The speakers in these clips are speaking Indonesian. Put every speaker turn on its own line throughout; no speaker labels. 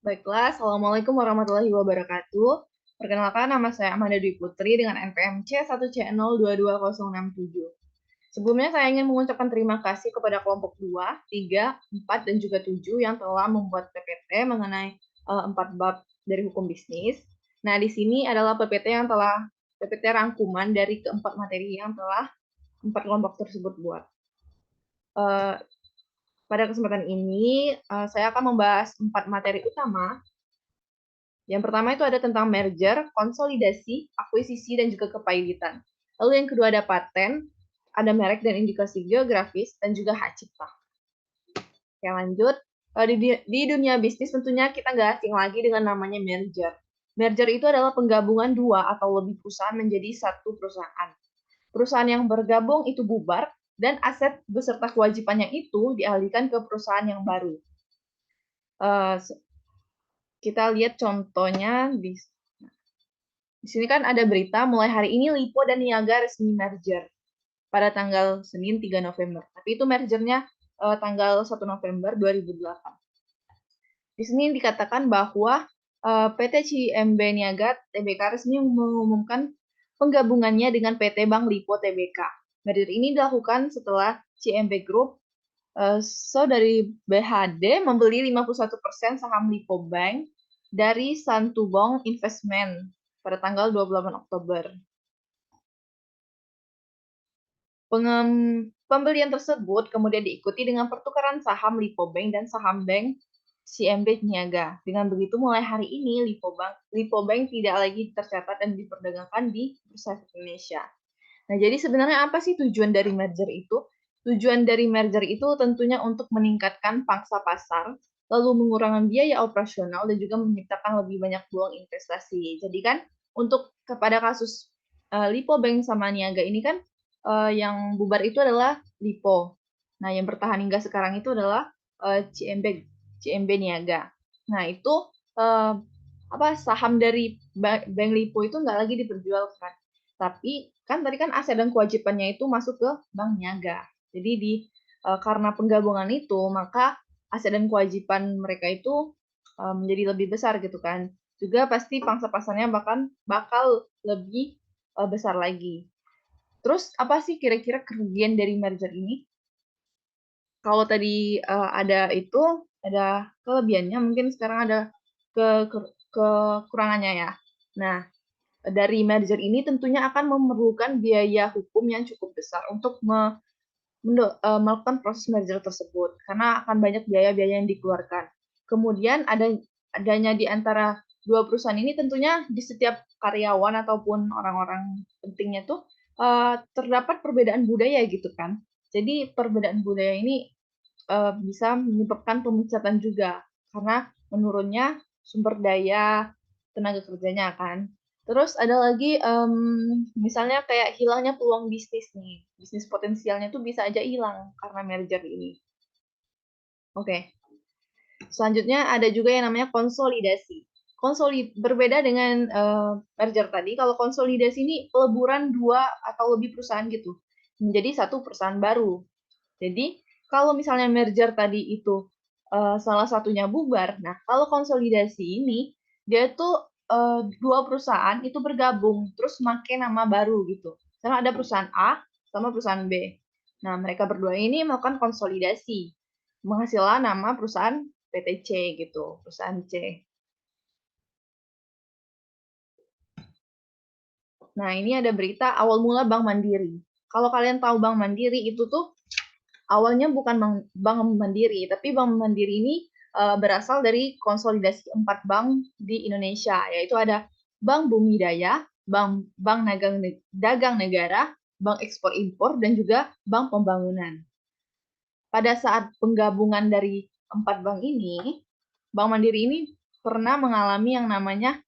Baiklah, Assalamualaikum warahmatullahi wabarakatuh. Perkenalkan, nama saya Amanda Dwi Putri dengan NPM C1C022067. Sebelumnya saya ingin mengucapkan terima kasih kepada kelompok 2, 3, 4, dan juga 7 yang telah membuat PPT mengenai 4 bab dari hukum bisnis. Nah, di sini adalah PPT rangkuman dari keempat materi yang telah 4 kelompok tersebut buat. Uh, Pada kesempatan ini, saya akan membahas 4 materi utama. Yang pertama itu ada tentang merger, konsolidasi, akuisisi, dan juga kepailitan. Lalu yang kedua ada paten, ada merek dan indikasi geografis, dan juga hak cipta. Oke, lanjut. Di dunia bisnis tentunya kita nggak asing lagi dengan namanya merger. Merger itu adalah penggabungan dua atau lebih perusahaan menjadi satu perusahaan. Perusahaan yang bergabung itu bubar, dan aset beserta kewajibannya itu dialihkan ke perusahaan yang baru. Kita lihat contohnya di sini kan ada berita mulai hari ini Lipo dan Niaga resmi merger pada tanggal Senin 3 November. Tapi itu mergernya tanggal 1 November 2008. Di sini dikatakan bahwa PT CIMB Niaga Tbk resmi mengumumkan penggabungannya dengan PT Bank Lipo Tbk. Merger ini dilakukan setelah CIMB Group dari BHD membeli 51% saham Lipo Bank dari Santubong Investment pada tanggal 28 Oktober. Pembelian tersebut kemudian diikuti dengan pertukaran saham Lipo Bank dan saham Bank CIMB Niaga. Dengan begitu, mulai hari ini Lipo Bank tidak lagi tercatat dan diperdagangkan di Bursa Efek Indonesia. Nah, jadi sebenarnya apa sih tujuan dari merger itu? Tujuan dari merger itu tentunya untuk meningkatkan pangsa pasar, lalu mengurangi biaya operasional, dan juga menciptakan lebih banyak peluang investasi. Jadi kan, untuk kepada kasus Lipo Bank sama Niaga ini kan, yang bubar itu adalah Lipo. Nah, yang bertahan hingga sekarang itu adalah CIMB Niaga. Nah, itu saham dari Bank Lipo itu nggak lagi diperjualkan. Tapi kan tadi kan aset dan kewajibannya itu masuk ke Bank Niaga. Jadi karena penggabungan itu, maka aset dan kewajiban mereka itu menjadi lebih besar gitu kan. Juga pasti pangsa pasarnya bakal lebih besar lagi. Terus apa sih kira-kira kerugian dari merger ini? Kalau tadi ada kelebihannya, mungkin sekarang ada kekurangannya ya. Nah, dari merger ini tentunya akan memerlukan biaya hukum yang cukup besar untuk melakukan proses merger tersebut, karena akan banyak biaya-biaya yang dikeluarkan. Kemudian adanya di antara dua perusahaan ini tentunya di setiap karyawan ataupun orang-orang pentingnya tuh terdapat perbedaan budaya gitu kan. Jadi perbedaan budaya ini bisa menyebabkan pemecatan juga karena menurunnya sumber daya tenaga kerjanya kan. Terus ada lagi misalnya kayak hilangnya peluang bisnis nih. Bisnis potensialnya tuh bisa aja hilang karena merger ini. Oke. Selanjutnya ada juga yang namanya konsolidasi. Berbeda dengan merger tadi, kalau konsolidasi ini peleburan dua atau lebih perusahaan gitu menjadi satu perusahaan baru. Jadi kalau misalnya merger tadi itu salah satunya bubar, nah kalau konsolidasi ini dia tuh dua perusahaan itu bergabung terus pakai nama baru gitu. Karena ada perusahaan A sama perusahaan B. Nah mereka berdua ini melakukan konsolidasi, menghasilkan nama perusahaan PT C gitu, perusahaan C. Nah ini ada berita awal mula Bank Mandiri. Kalau kalian tahu Bank Mandiri itu tuh awalnya bukan Bank Mandiri, tapi Bank Mandiri ini berasal dari konsolidasi 4 bank di Indonesia, yaitu ada Bank Bumi Daya, Bank Dagang Negara, Bank Ekspor Impor, dan juga Bank Pembangunan. Pada saat penggabungan dari 4 bank ini, Bank Mandiri ini pernah mengalami yang namanya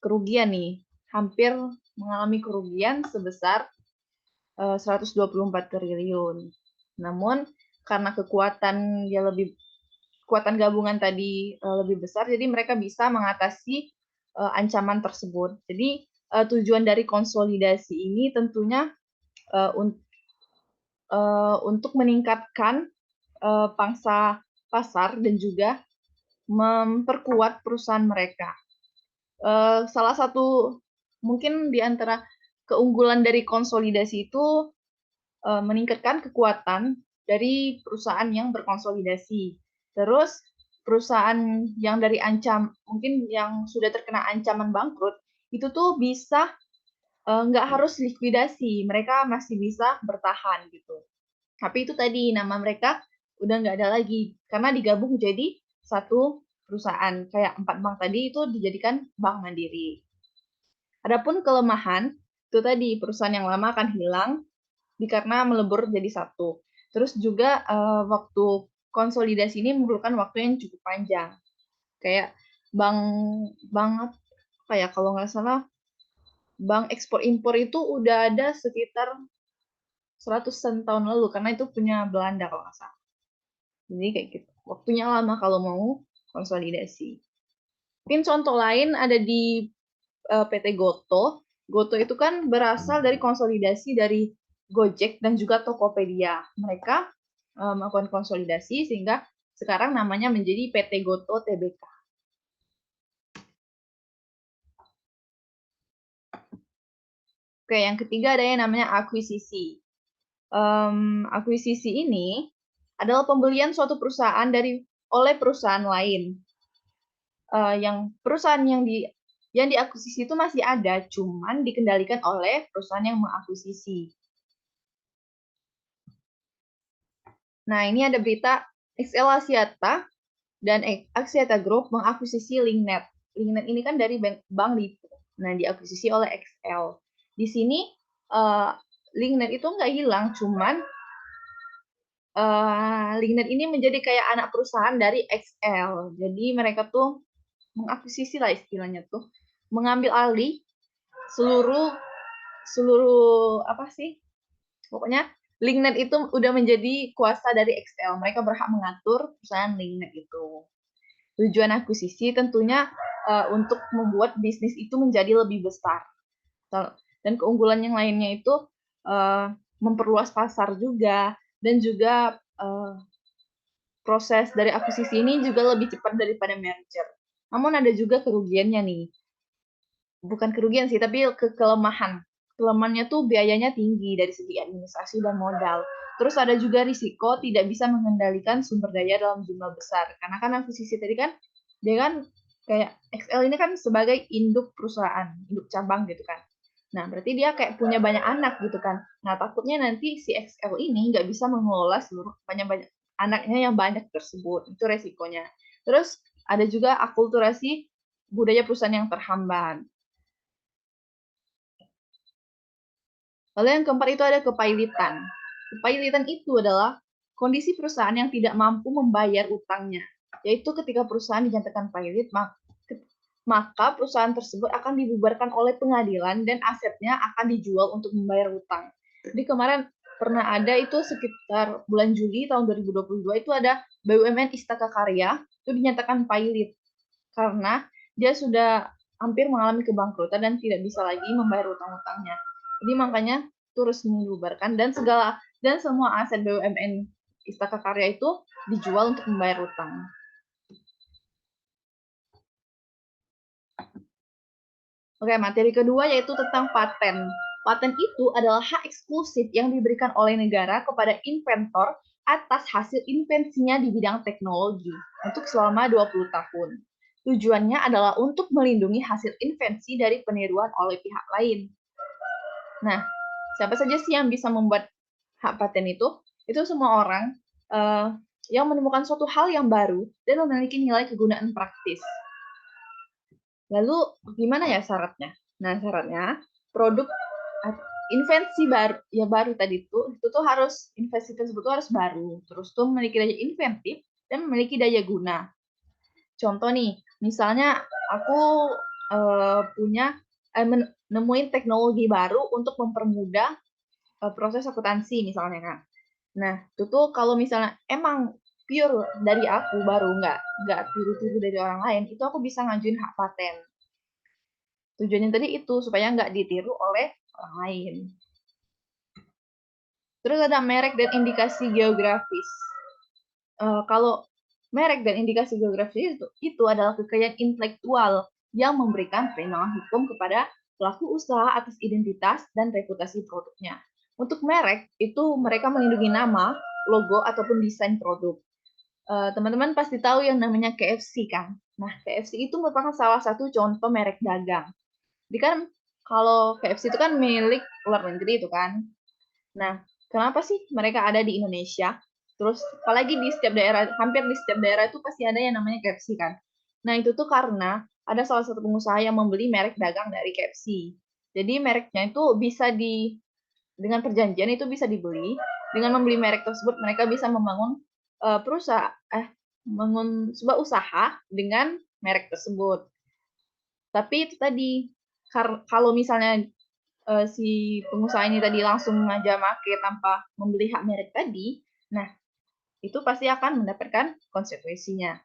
kerugian nih, hampir mengalami kerugian sebesar 124 triliun. Namun karena kekuatan gabungan tadi lebih besar, jadi mereka bisa mengatasi ancaman tersebut. Jadi tujuan dari konsolidasi ini tentunya untuk meningkatkan pangsa pasar dan juga memperkuat perusahaan mereka. Salah satu mungkin di antara keunggulan dari konsolidasi itu meningkatkan kekuatan dari perusahaan yang berkonsolidasi. Terus perusahaan yang mungkin yang sudah terkena ancaman bangkrut itu tuh bisa nggak harus likuidasi, mereka masih bisa bertahan gitu. Tapi itu tadi nama mereka udah nggak ada lagi karena digabung jadi satu perusahaan. Kayak 4 bank tadi itu dijadikan Bank Mandiri. Adapun kelemahan itu tadi perusahaan yang lama akan hilang karena melebur jadi satu. Terus juga waktu konsolidasi ini memerlukan waktu yang cukup panjang. Kayak bank bank apa ya kalau nggak salah bank ekspor impor itu udah ada sekitar 100-an tahun lalu karena itu punya Belanda kalau nggak salah. Jadi kayak gitu. Waktunya lama kalau mau konsolidasi. Mungkin contoh lain ada di PT Goto. Goto itu kan berasal dari konsolidasi dari Gojek dan juga Tokopedia. Mereka melakukan konsolidasi sehingga sekarang namanya menjadi PT Goto Tbk. Oke, yang ketiga ada yang namanya akuisisi. Akuisisi ini adalah pembelian suatu perusahaan oleh perusahaan lain. Yang perusahaan yang diakuisisi itu masih ada, cuman dikendalikan oleh perusahaan yang mengakuisisi. Nah, ini ada berita XL Axiata dan Axiata Group mengakuisisi Linknet. Linknet ini kan dari Bank Lipo. Nah, diakuisisi oleh XL. Di sini Linknet itu nggak hilang, cuman Linknet ini menjadi kayak anak perusahaan dari XL. Jadi mereka tuh mengakuisisi lah istilahnya tuh, mengambil alih seluruh apa sih? Pokoknya Linknet itu udah menjadi kuasa dari XL. Mereka berhak mengatur perusahaan Linknet itu. Tujuan akuisisi tentunya untuk membuat bisnis itu menjadi lebih besar. Dan keunggulan yang lainnya itu memperluas pasar juga dan juga proses dari akuisisi ini juga lebih cepat daripada merger. Namun ada juga kerugiannya nih. Bukan kerugian sih, tapi kelemahan. Kelemahannya tuh biayanya tinggi dari segi administrasi dan modal. Terus ada juga risiko tidak bisa mengendalikan sumber daya dalam jumlah besar. Karena kan akuisisi tadi kan, dia kan kayak XL ini kan sebagai induk perusahaan, induk cabang gitu kan. Nah, berarti dia kayak punya banyak anak gitu kan. Nah, takutnya nanti si XL ini nggak bisa mengelola seluruh banyak-banyak anaknya yang banyak tersebut. Itu resikonya. Terus ada juga akulturasi budaya perusahaan yang terhambat. Lalu yang keempat itu ada kepailitan. Kepailitan itu adalah kondisi perusahaan yang tidak mampu membayar utangnya, yaitu ketika perusahaan dinyatakan pailit, maka perusahaan tersebut akan dibubarkan oleh pengadilan dan asetnya akan dijual untuk membayar utang. Jadi kemarin pernah ada itu sekitar bulan Juli tahun 2022 itu ada BUMN Istaka Karya itu dinyatakan pailit karena dia sudah hampir mengalami kebangkrutan dan tidak bisa lagi membayar utang-utangnya. Jadi makanya itu resmi dibubarkan dan semua aset BUMN Istaka Karya itu dijual untuk membayar utang. Oke, materi kedua yaitu tentang paten. Paten itu adalah hak eksklusif yang diberikan oleh negara kepada inventor atas hasil invensinya di bidang teknologi untuk selama 20 tahun. Tujuannya adalah untuk melindungi hasil invensi dari peniruan oleh pihak lain. Nah, siapa saja sih yang bisa membuat hak paten itu? Itu semua orang yang menemukan suatu hal yang baru dan memiliki nilai kegunaan praktis. Lalu gimana ya syaratnya? Nah, syaratnya produk invensi baru tadi itu tuh harus invensi tersebut tuh harus baru, terus tuh memiliki daya inventif dan memiliki daya guna. Contoh nih, misalnya aku nemuin teknologi baru untuk mempermudah proses akuntansi misalnya kan. Nah, itu tuh kalau misalnya emang pure dari aku baru nggak tiru-tiru dari orang lain, itu aku bisa ngajuin hak paten. Tujuannya tadi itu supaya nggak ditiru oleh orang lain. Terus ada merek dan indikasi geografis. Kalau Merek dan indikasi geografis itu adalah kekayaan intelektual yang memberikan perlindungan hukum kepada pelaku usaha atas identitas dan reputasi produknya. Untuk merek, itu mereka melindungi nama, logo, ataupun desain produk. Teman-teman pasti tahu yang namanya KFC kan? Nah, KFC itu merupakan salah satu contoh merek dagang. Jadi kan kalau KFC itu kan milik luar negeri itu kan. Nah, kenapa sih mereka ada di Indonesia? Terus apalagi di setiap daerah, hampir di setiap daerah itu pasti ada yang namanya KFC kan. Nah, itu tuh karena ada salah satu pengusaha yang membeli merek dagang dari KFC. Jadi mereknya itu bisa dengan perjanjian itu bisa dibeli. Dengan membeli merek tersebut mereka bisa membangun perusahaan membangun sebuah usaha dengan merek tersebut. Tapi itu tadi kalau misalnya si pengusaha ini tadi langsung aja make tanpa membeli hak merek tadi, nah itu pasti akan mendapatkan konsekuensinya.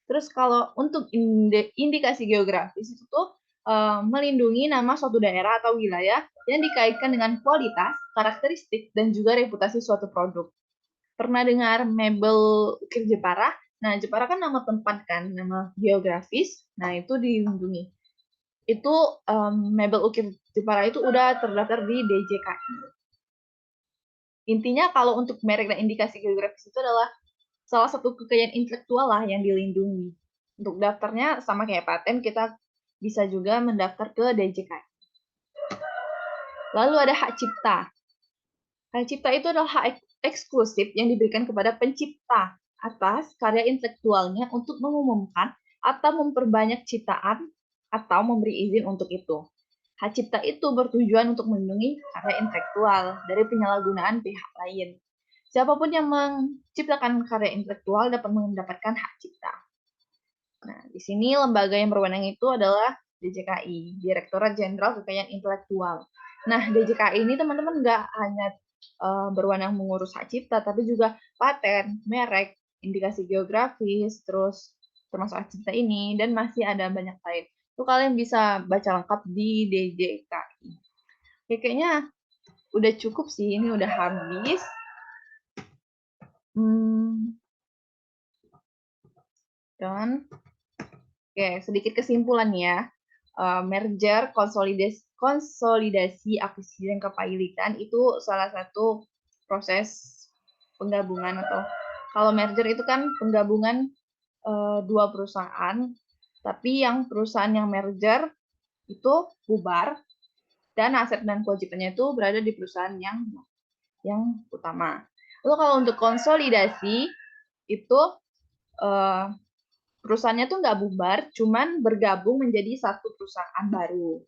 Terus kalau untuk indikasi geografis itu tuh melindungi nama suatu daerah atau wilayah yang dikaitkan dengan kualitas, karakteristik, dan juga reputasi suatu produk. Pernah dengar Mebel Ukir Jepara? Nah, Jepara kan nama tempat kan, nama geografis. Nah, itu dilindungi. Itu Mebel Ukir Jepara itu udah terdaftar di DJKI. Intinya kalau untuk merek dan indikasi geografis itu adalah salah satu kekayaan intelektual lah yang dilindungi. Untuk daftarnya sama kayak paten, kita bisa juga mendaftar ke DJKI. Lalu ada hak cipta. Hak cipta itu adalah hak eksklusif yang diberikan kepada pencipta atas karya intelektualnya untuk mengumumkan atau memperbanyak ciptaan atau memberi izin untuk itu. Hak cipta itu bertujuan untuk melindungi karya intelektual dari penyalahgunaan pihak lain. Siapapun yang menciptakan karya intelektual dapat mendapatkan hak cipta. Nah, di sini lembaga yang berwenang itu adalah DJKI, Direktorat Jenderal Kekayaan Intelektual. Nah, DJKI ini teman-teman nggak hanya berwenang mengurus hak cipta, tapi juga paten, merek, indikasi geografis, terus termasuk hak cipta ini, dan masih ada banyak lain. Itu kalian bisa baca lengkap di DJKI. Oke, kayaknya udah cukup sih, ini udah habis. Dan oke, sedikit kesimpulan ya. Merger, konsolidasi, akuisisi, dan kepemilikan itu salah satu proses penggabungan atau kalau merger itu kan penggabungan dua perusahaan, tapi yang perusahaan yang merger itu bubar dan aset dan kewajibannya itu berada di perusahaan yang utama. Lalu kalau untuk konsolidasi itu perusahaannya tuh nggak bubar, cuman bergabung menjadi satu perusahaan baru.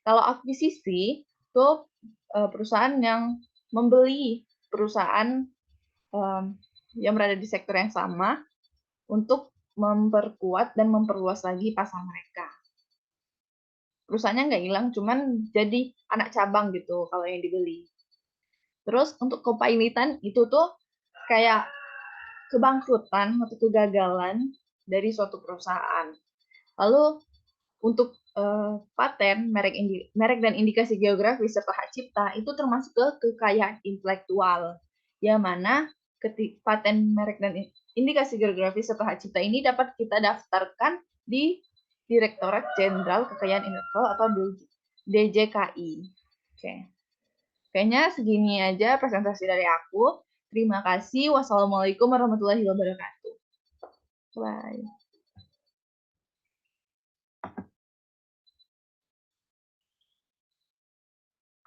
Kalau akuisisi itu perusahaan yang membeli perusahaan yang berada di sektor yang sama untuk memperkuat dan memperluas lagi pasar mereka. Perusahaannya nggak hilang, cuman jadi anak cabang gitu kalau yang dibeli. Terus untuk kepailitan itu tuh kayak kebangkrutan atau kegagalan dari suatu perusahaan. Lalu untuk paten, merek dan indikasi geografis serta hak cipta itu termasuk ke kekayaan intelektual, yang mana paten, merek dan indikasi geografis serta hak cipta ini dapat kita daftarkan di Direktorat Jenderal Kekayaan Intelektual atau DJKI. Oke. Kayaknya segini aja presentasi dari aku. Terima kasih. Wassalamualaikum warahmatullahi wabarakatuh. Bye.